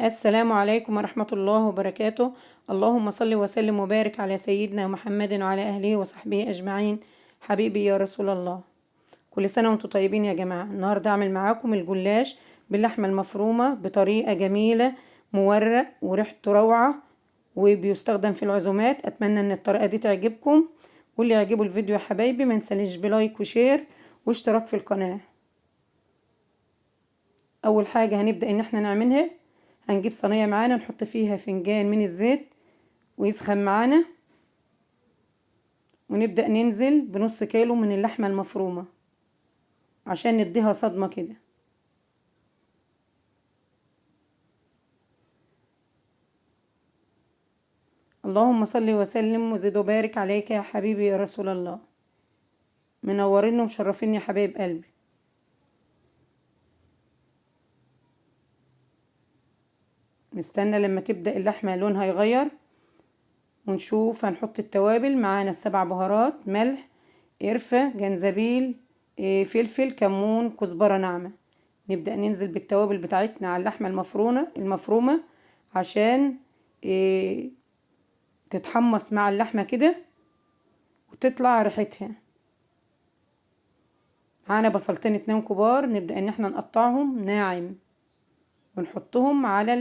السلام عليكم ورحمة الله وبركاته. اللهم صل وسلم وبارك على سيدنا محمد وعلى أهله وصحبه أجمعين. حبيبي يا رسول الله، كل سنة وانتم طيبين يا جماعة. النهاردة أعمل معاكم الجلاش باللحمة المفرومة بطريقة جميلة، مورق وريحته روعة، وبيستخدم في العزومات. أتمنى أن الطريقة دي تعجبكم، واللي يعجبه الفيديو يا حبايبي ما ينسانيش بلايك وشير واشتراك في القناة. أول حاجة هنبدأ إن احنا نعملها، هنجيب صينية معانا نحط فيها فنجان من الزيت ويسخن معانا، ونبدأ ننزل بنص كيلو من اللحمة المفرومة عشان نديها صدمة كده. اللهم صل وسلم وزد وبارك عليك يا حبيبي يا رسول الله. منورين ومشرفين يا حبايب قلبي. نستنى لما تبدأ اللحمة لونها يغير ونشوف. هنحط التوابل معانا: السبع بهارات، ملح، قرفة، جنزبيل، فلفل، كمون، كزبرة ناعمة. نبدأ ننزل بالتوابل بتاعتنا على اللحمة المفرومة عشان تتحمص مع اللحمة كده وتطلع ريحتها. معانا بصلتين 2 كبار، نبدأ ان احنا نقطعهم ناعم ونحطهم على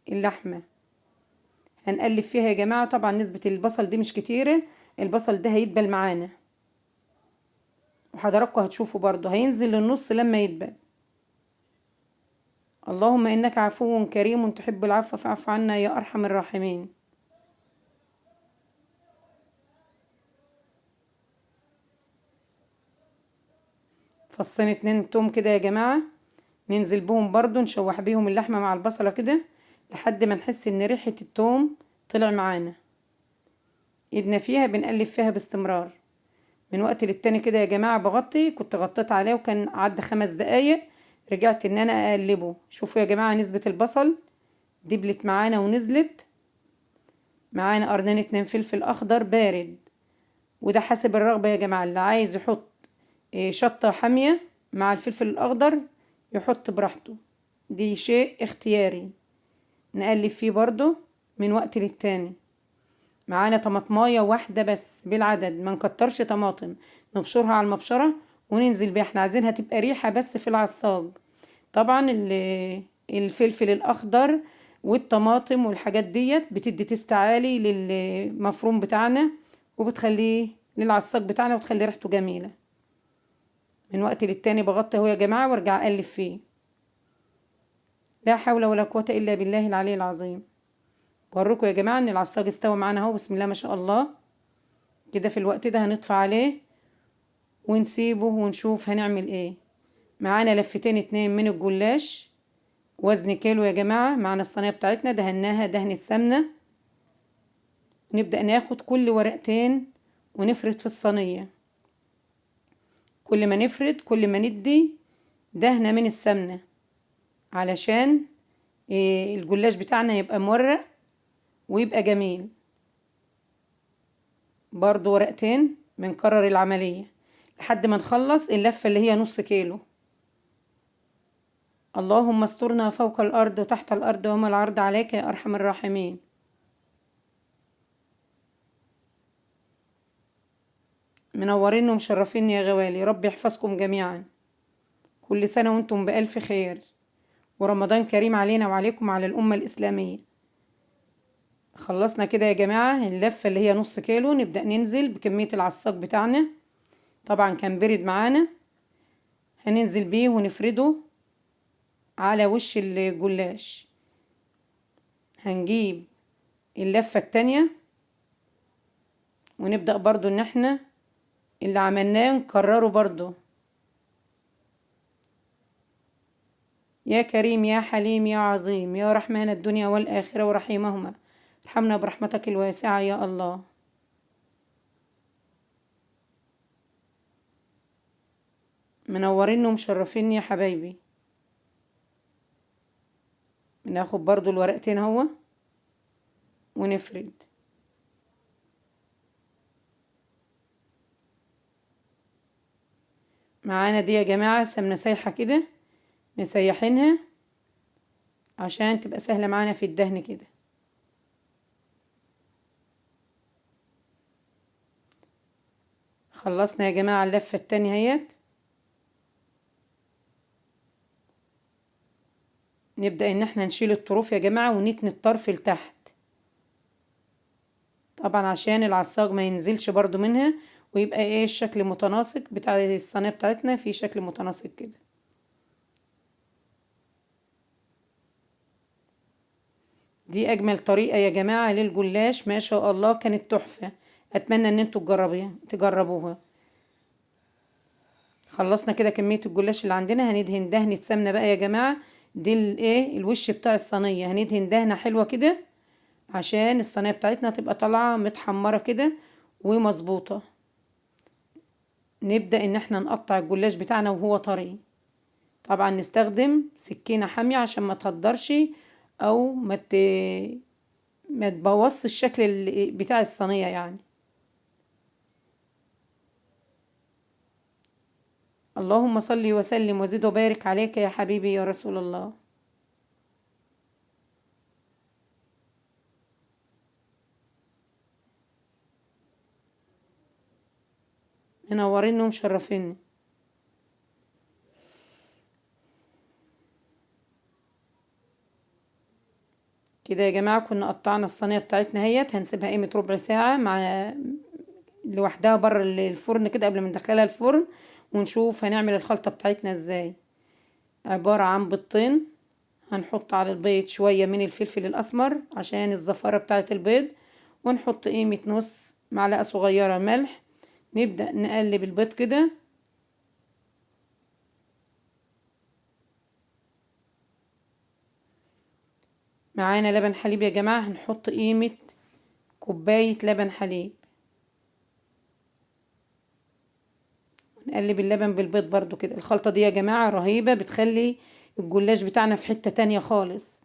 اللحمة. هنقلب فيها يا جماعة. طبعا نسبة البصل دي مش كتيرة، البصل ده هيدبل معانا، وحضراتكم هتشوفوا برضو هينزل للنص لما يدبل. اللهم إنك عفو كريم تحب العفو فاعف عنا يا أرحم الراحمين. فصين 2 توم كده يا جماعة، ننزل بهم برضو نشوح بيهم اللحمة مع البصلة كده لحد ما نحس ان ريحة التوم طلع معانا. ايدنا فيها بنقلب فيها باستمرار من وقت للتاني كده يا جماعة. بغطي، كنت غطيت عليه وكان عدى 5 دقايق، رجعت ان انا اقلبه. شوفوا يا جماعة نسبة البصل دبلت معانا ونزلت معانا. قرنين 2 فلفل اخضر بارد، وده حسب الرغبة يا جماعة. اللي عايز يحط شطة حامية مع الفلفل الاخضر يحط براحته، دي شيء اختياري. نقلب فيه برضو من وقت للتاني. معانا طماطمايه واحدة بس بالعدد، ما نكترش طماطم، نبشرها على المبشرة وننزل بيها. احنا عايزينها تبقى ريحة بس في العصاج. طبعا الفلفل الاخضر والطماطم والحاجات ديت بتدي تست عالي للمفروم بتاعنا، وبتخليه للعصاج بتاعنا وتخلي ريحته جميلة. من وقت للتاني بغطي اهو يا جماعة وارجع اقلب فيه. لا حول ولا قوة الا بالله العلي العظيم. بوريكم يا جماعة ان العصاج استوى معانا اهو، بسم الله ما شاء الله. كده في الوقت ده هنطفي عليه ونسيبه ونشوف هنعمل ايه. معانا لفتين 2 من الجلاش، وزن كيلو يا جماعة. معانا الصينية بتاعتنا دهناها دهنة سمنة. نبدأ ناخد كل ورقتين ونفرد في الصينية. كل ما نفرد كل ما ندي دهنة من السمنة علشان الجلاش بتاعنا يبقى مورق ويبقى جميل. برضو ورقتين بنكرر العملية لحد ما نخلص اللفة اللي هي نص كيلو. اللهم استرنا فوق الأرض وتحت الأرض وما العرض عليك يا أرحم الراحمين. منورين ومشرفين يا غوالي، ربي يحفظكم جميعا. كل سنة وانتم بألف خير، ورمضان كريم علينا وعليكم على الأمة الإسلامية. خلصنا كده يا جماعة اللفة اللي هي نص كيلو. نبدأ ننزل بكمية العصاق بتاعنا، طبعا كان برد معانا. هننزل بيه ونفرده على وش الجلاش. هنجيب اللفة التانية ونبدأ برضو ان احنا اللي عملناه نكرره برضو. يا كريم يا حليم يا عظيم يا رحمن الدنيا والآخرة ورحيمهما، ارحمنا برحمتك الواسعة يا الله. منورين ومشرفين يا حبايبي. بناخد برضو الورقتين اهو ونفرد. معانا دي يا جماعة سمنة سايحة كده، مسيحينها عشان تبقى سهلة معانا في الدهن كده. خلصنا يا جماعة اللفة التانية اهيت. نبدأ ان احنا نشيل الطروف يا جماعة ونتني الطرف لتحت، طبعا عشان العصاج ما ينزلش برضو منها، ويبقى ايه الشكل متناسق بتاع الصينية بتاعتنا، في شكل متناسق كده. دي اجمل طريقة يا جماعة للجلاش، ما شاء الله كانت تحفة. اتمنى ان انتوا تجربوها. خلصنا كده كمية الجلاش اللي عندنا. هندهن دهنة سمنة بقى يا جماعة. دي الايه الوش بتاع الصينية، هندهن دهنة حلوة كده عشان الصينية بتاعتنا تبقى طالعة متحمرة كده ومظبوطة. نبدأ ان احنا نقطع الجلاش بتاعنا وهو طري. طبعا نستخدم سكينة حامية عشان ما تهدرش او ما تبوظش الشكل بتاع الصينية يعني. اللهم صل وسلم وزد وبارك عليك يا حبيبي يا رسول الله. منوريني ومشرفيني. كده يا جماعة كنا قطعنا الصينية بتاعتنا اهيت. هنسيبها قيمة ربع ساعة مع لوحدها بره الفرن كده قبل ما ندخلها الفرن، ونشوف هنعمل الخلطة بتاعتنا ازاي. عبارة عن بيضتين، هنحط على البيض شوية من الفلفل الأسمر عشان الزفارة بتاعة البيض، ونحط قيمة نص معلقة صغيرة ملح. نبدأ نقلب البيض كده. معانا لبن حليب يا جماعة، هنحط قيمة كوباية لبن حليب. نقلب اللبن بالبيض برضو كده. الخلطة دي يا جماعة رهيبة، بتخلي الجلاش بتاعنا في حتة تانية خالص.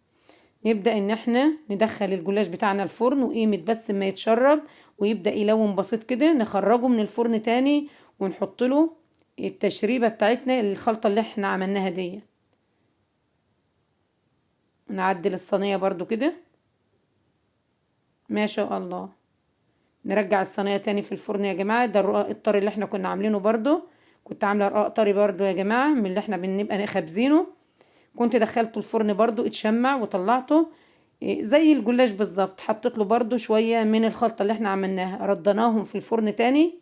نبدأ ان احنا ندخل الجلاش بتاعنا الفرن، وقيمة بس ما يتشرب ويبدأ يلون بسيط كده نخرجه من الفرن تاني، ونحط له التشريبة بتاعتنا الخلطة اللي احنا عملناها دي. نعدل الصينية برضو كده. ما شاء الله. نرجع الصينية تاني في الفرن يا جماعة. ده الرقاق الطري اللي احنا كنا عاملينه برضو. كنت عاملة رقاق طري برضو يا جماعة من اللي احنا بنبقى خابزينه. كنت دخلته الفرن برضو اتشمع وطلعته زي الجلاش بالظبط. حطيت له برضو شوية من الخلطة اللي احنا عملناها، ردناهم في الفرن تاني.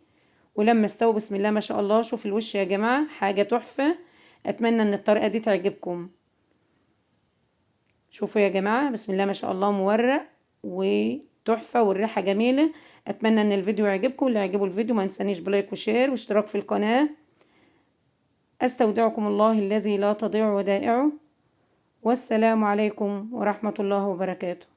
ولما استووا بسم الله ما شاء الله، شوف الوش يا جماعة حاجة تحفة. اتمنى ان الطريقة دي تعجبكم. شوفوا يا جماعة بسم الله ما شاء الله، مورق وتحفة والريحة جميلة. اتمنى ان الفيديو يعجبكم. اللي يعجبه الفيديو ما ينسانيش بلايك وشير واشتراك في القناة. استودعكم الله الذي لا تضيع ودائعه، والسلام عليكم ورحمة الله وبركاته.